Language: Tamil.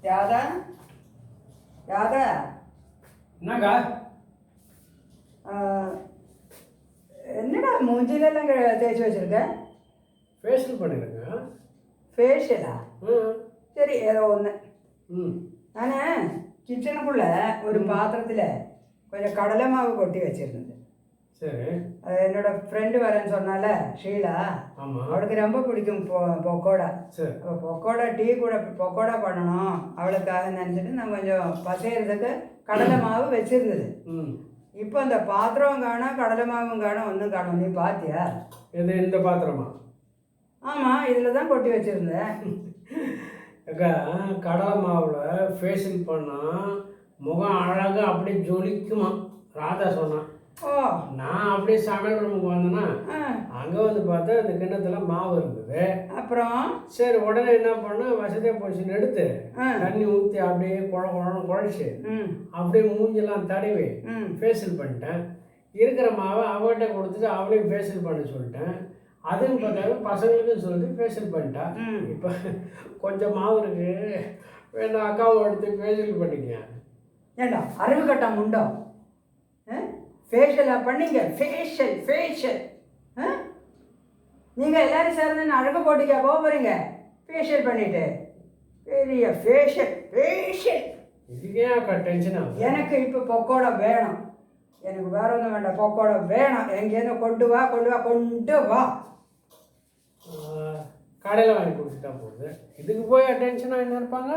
ராதா ராதா என்னக்கா? என்னடா மூஞ்சிலெல்லாம் தேய்ச்சி வச்சுருக்க? ஃபேஷியல் பண்ணிடுங்க. ஃபேஷியலா? சரி, ஏதோ ஒன்று. ம். நான் கிச்சனுக்குள்ளே ஒரு பாத்திரத்தில் கொஞ்சம் கடலை மாவு கொட்டி வச்சுருந்தது. சரி. அது என்னோட ஃப்ரெண்டு வரேன்னு சொன்னால ஷீலா, ஆமாம். அவளுக்கு ரொம்ப பிடிக்கும் பொக்கோடா. சரி. அப்போ பொக்கோடா டீ கூட பொக்கோடா பண்ணணும் அவளுக்காக நினச்சிட்டு நான் கொஞ்சம் பசைகிறதுக்கு கடலை மாவு வச்சுருந்தது. ம். இப்போ அந்த பாத்திரம் காணும், கடலை மாவும் காணும், ஒன்றும் காணும். நீ பார்த்தியா? இது இந்த பாத்திரமா? ஆமாம், இதில் தான் கொட்டி வச்சுருந்தேன். அக்கா, கடலை மாவில் ஃபேஷியல் பண்ணால் முகம் அழகாக அப்படியே ஜொலிக்குமா ராதா சொன்னான். ஓ, நான் அப்படியே சமையல் ரூமுக்கு வந்தேன்னா அங்கே வந்து பார்த்தா அந்த கிண்ணத்துல மாவு இருந்தது. அப்புறம் சரி, உடனே என்ன பண்ணேன், வசதியாக போச்சுன்னு எடுத்து தண்ணி ஊற்றி அப்படியே குழன்னு குழச்சி அப்படியே மூஞ்செல்லாம் தடவி ஃபேஷியல் பண்ணிட்டேன். இருக்கிற மாவை அவகிட்ட கொடுத்துட்டு அவளையும் ஃபேஷியல் பண்ண சொல்லிட்டேன். அதுவும் பார்த்தாலும் பசங்களுக்கும் சொல்லிட்டு ஃபேஷியல் பண்ணிட்டா. இப்போ கொஞ்சம் மாவு இருக்கு, வேண்டாம் அக்காவை எடுத்து ஃபேஷியல் பண்ணிக்க. ஏண்டா அறிவு கட்டம் உண்டோ? ஃபேஷியலாக பண்ணீங்க? ஃபேஷியல் நீங்கள் எல்லோரும் சேர்ந்து அழகு போட்டிக்கா போக போகிறீங்க ஃபேஷியல் பண்ணிவிட்டு? பெரிய ஃபேஷியல் இதுக்கே அக்கா டென்ஷன் ஆகும். எனக்கு இப்போ பொக்கோடா வேணும். எனக்கு வேற ஒன்றும் வேண்டாம், பொக்கோடா வேணும். எங்கேருந்து கொண்டு வா. கடையில் வாங்கி கொடுத்துட்டா போகுது. இதுக்கு போய் டென்ஷனாக என்ன இருப்பாங்க?